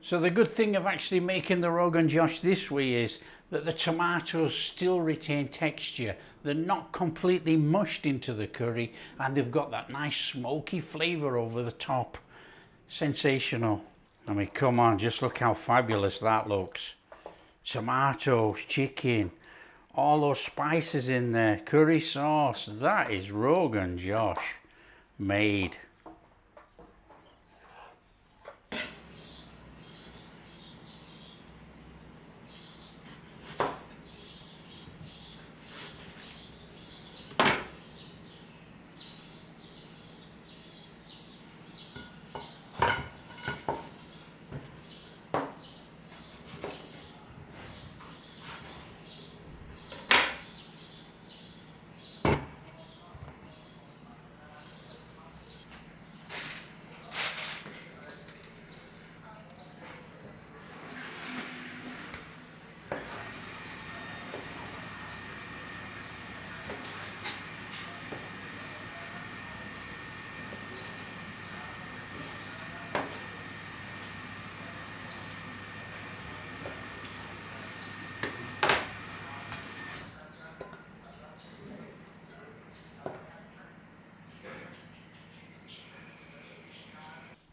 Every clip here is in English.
So the good thing of actually making the Rogan Josh this way is that the tomatoes still retain texture. They're not completely mushed into the curry, and they've got that nice smoky flavour over the top. Sensational. I mean, come on, just look how fabulous that looks. Tomatoes, chicken, all those spices in there, curry sauce. That is Rogan Josh made.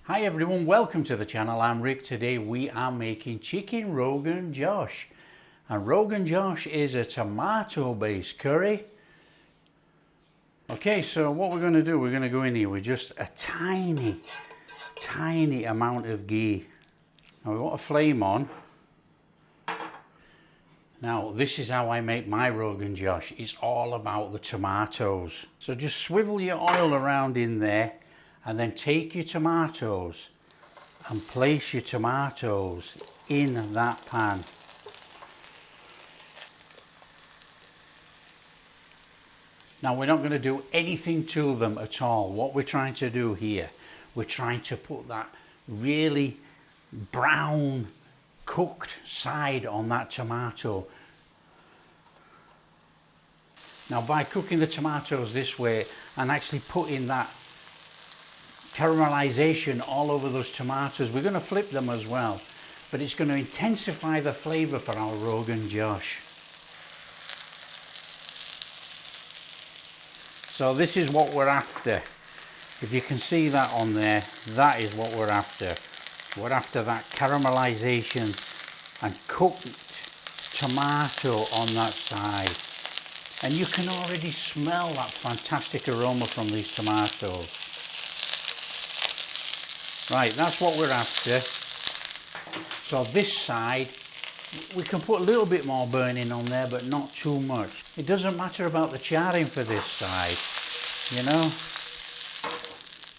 Hi everyone, welcome to the channel. I'm Rick. Today we are making Chicken Rogan Josh. And Rogan Josh is a tomato based curry. Okay, so what we're going to do, we're going to go in here with just a tiny amount of ghee. Now we want a flame on. Now this is how I make my Rogan Josh. It's all about the tomatoes. So just swivel your oil around in there, and then take your tomatoes and place your tomatoes in that pan. Now we're not going to do anything to them at all. What we're trying to do here, we're trying to put that really brown cooked side on that tomato. Now by cooking the tomatoes this way and actually putting that caramelization all over those tomatoes, we're going to flip them as well, but it's going to intensify the flavor for our Rogan Josh. So this is what we're after. If you can see that on there, that is what we're after. We're after that caramelization and cooked tomato on that side, and you can already smell that fantastic aroma from these tomatoes. Right, that's what we're after. So this side, we can put a little bit more burning on there, but not too much. It doesn't matter about the charring for this side, you know.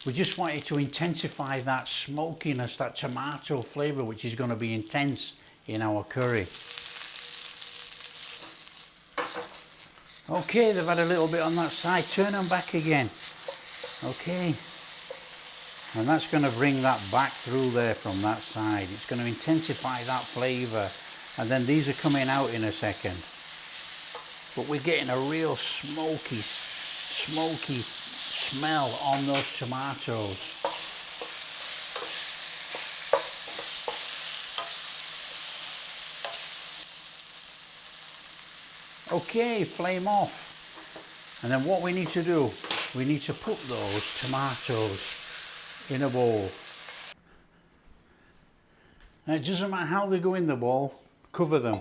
We just want it to intensify that smokiness, that tomato flavour, which is going to be intense in our curry. Okay, they've had a little bit on that side. Turn them back again. Okay. And that's going to bring that back through there from that side. It's going to intensify that flavour. And then these are coming out in a second. But we're getting a real smoky smell on those tomatoes. Okay, flame off. And then what we need to do, we need to put those tomatoes in a bowl. Now it doesn't matter how they go in the bowl, cover them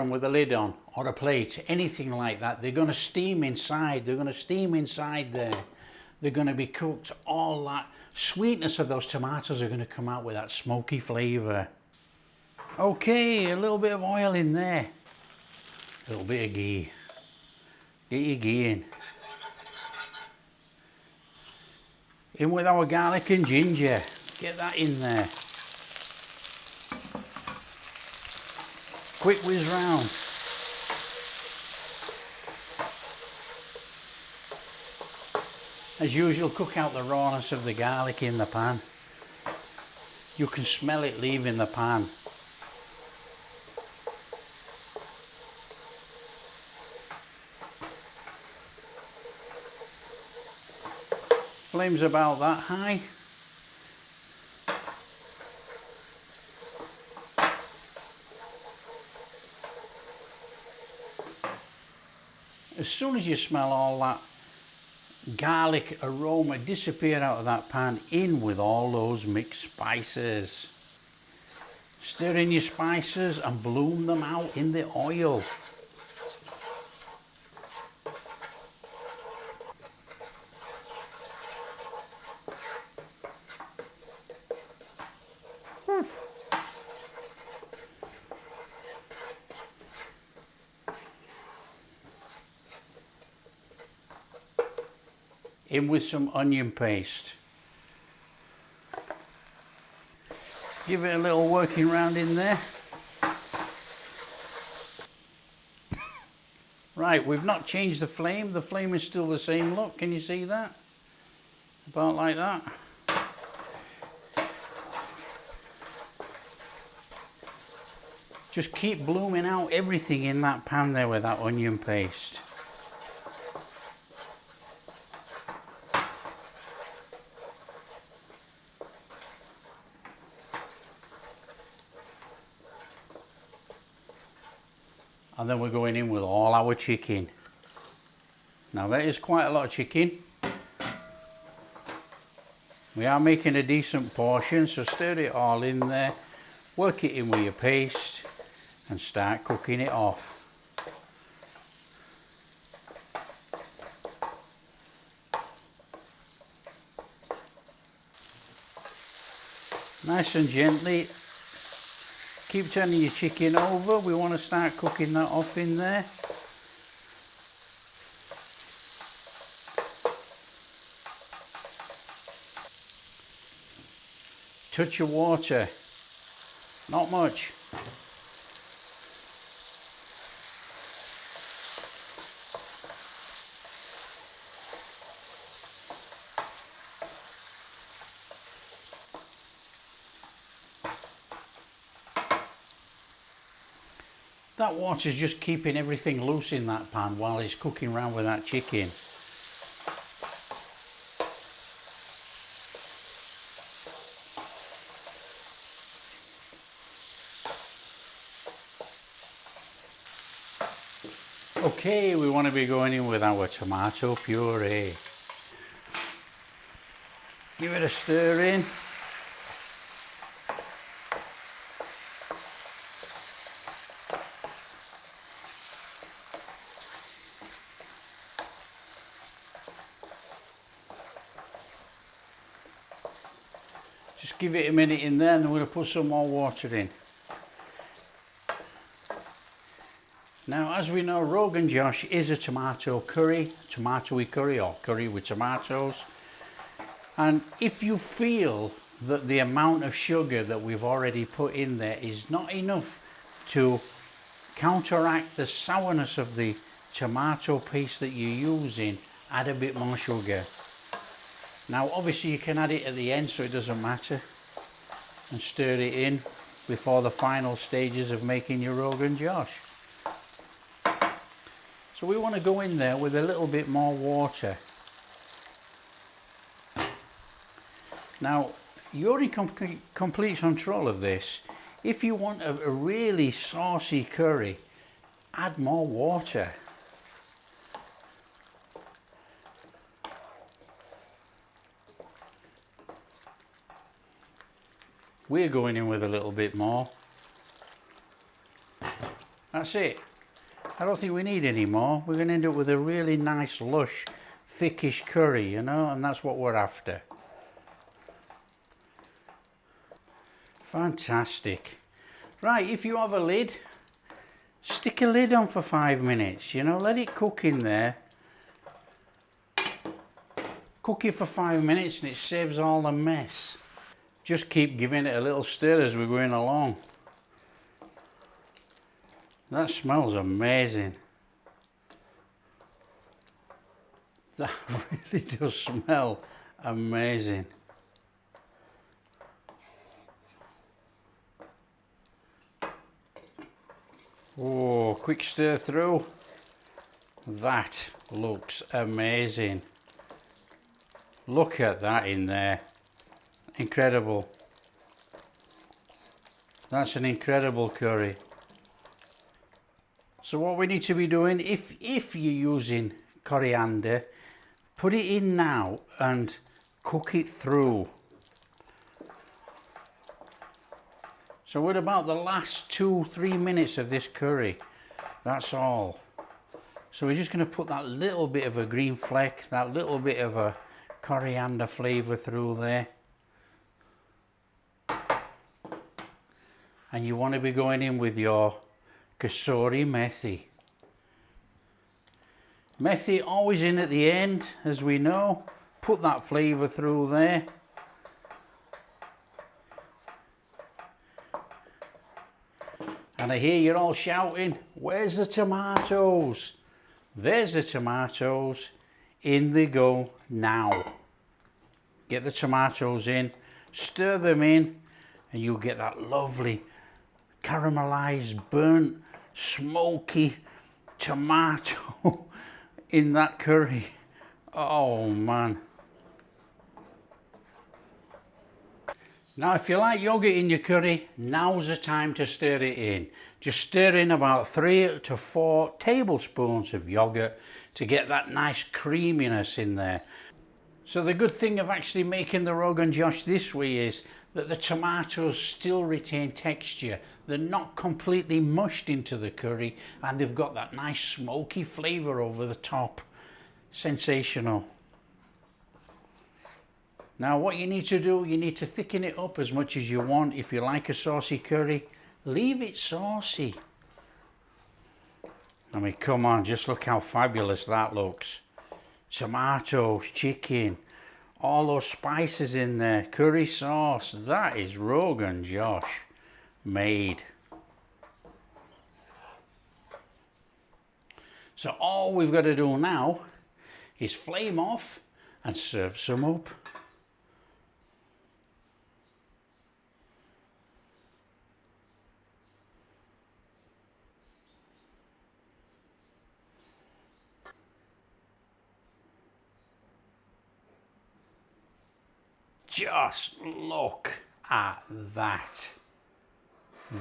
with a lid on or a plate, anything like that. They're going to steam inside, they're going to steam inside there, they're going to be cooked. All that sweetness of those tomatoes are going to come out with that smoky flavour. Okay, a little bit of oil in there, a little bit of ghee. Get your ghee in with our garlic and ginger. Get that in there. Quick whiz round. As usual, cook out the rawness of the garlic in the pan. You can smell it leaving the pan. Flame's about that high. As soon as you smell all that garlic aroma disappear out of that pan, in with all those mixed spices. Stir in your spices and bloom them out in the oil. In with some onion paste. Give it a little working round in there. Right, we've not changed the flame. The flame is still the same, look, can you see that? About like that. Just keep blooming out everything in that pan there with that onion paste. And then we're going in with all our chicken. Now that is quite a lot of chicken. We are making a decent portion, so stir it all in there, work it in with your paste and start cooking it off. Nice and gently. Keep turning your chicken over. We want to start cooking that off in there. Touch of water, not much. That water's just keeping everything loose in that pan while it's cooking around with that chicken. Okay, we want to be going in with our tomato puree. Give it a stir in. Just give it a minute in there and then we're going to put some more water in. Now, as we know, Rogan Josh is a tomato curry, tomatoey curry or curry with tomatoes. And if you feel that the amount of sugar that we've already put in there is not enough to counteract the sourness of the tomato paste that you're using, add a bit more sugar. Now, obviously you can add it at the end so it doesn't matter, and stir it in before the final stages of making your Rogan Josh. So we want to go in there with a little bit more water. Now, you're in complete control of this. If you want a really saucy curry, add more water. We're going in with a little bit more. That's it. I don't think we need any more. We're going to end up with a really nice, lush, thickish curry, you know, and that's what we're after. Fantastic. Right, if you have a lid, stick a lid on for 5 minutes, you know, let it cook in there. Cook it for 5 minutes and it saves all the mess. Just keep giving it a little stir as we're going along. That smells amazing. That really does smell amazing. Oh, quick stir through. That looks amazing. Look at that in there. Incredible. That's an incredible curry. So what we need to be doing, if you're using coriander, put it in now and cook it through. So we're about the last 2-3 minutes of this curry, that's all. So we're just going to put that little bit of a green fleck, that little bit of a coriander flavour through there. And you want to be going in with your kasoori methi. Methi always in at the end, as we know. Put that flavour through there. And I hear you're all shouting, where's the tomatoes? There's the tomatoes. In they go now. Get the tomatoes in, stir them in, and you'll get that lovely caramelized, burnt, smoky tomato in that curry. Oh man. Now if you like yogurt in your curry, now's the time to stir it in. Just stir in about 3 to 4 tablespoons of yogurt to get that nice creaminess in there. So the good thing of actually making the Rogan Josh this way is that the tomatoes still retain texture. They're not completely mushed into the curry, and they've got that nice smoky flavour over the top. Sensational. Now what you need to do, you need to thicken it up as much as you want. If you like a saucy curry, leave it saucy. I mean, come on, just look how fabulous that looks. Tomatoes, chicken, all those spices in there, curry sauce. That is Rogan Josh made. So all we've got to do now is flame off and serve some up. Just look at that.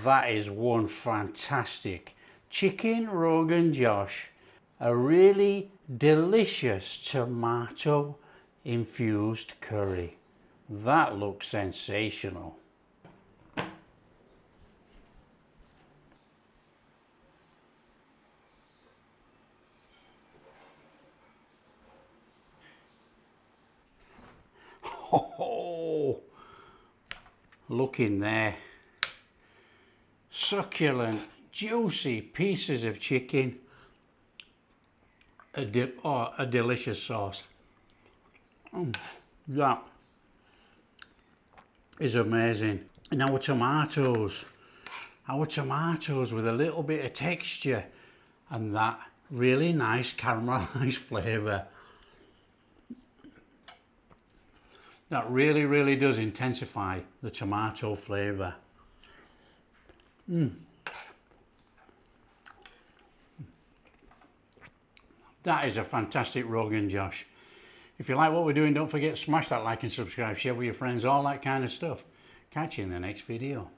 That is one fantastic Chicken Rogan Josh. A really delicious tomato infused curry. That looks sensational. Oh, look in there. Succulent, juicy pieces of chicken. A delicious sauce. That is amazing. And our tomatoes with a little bit of texture and that really nice caramelized flavour. That really does intensify the tomato flavour. That is a fantastic Rogan Josh. If you like what we're doing, don't forget to smash that like and subscribe, share with your friends, all that kind of stuff. Catch you in the next video.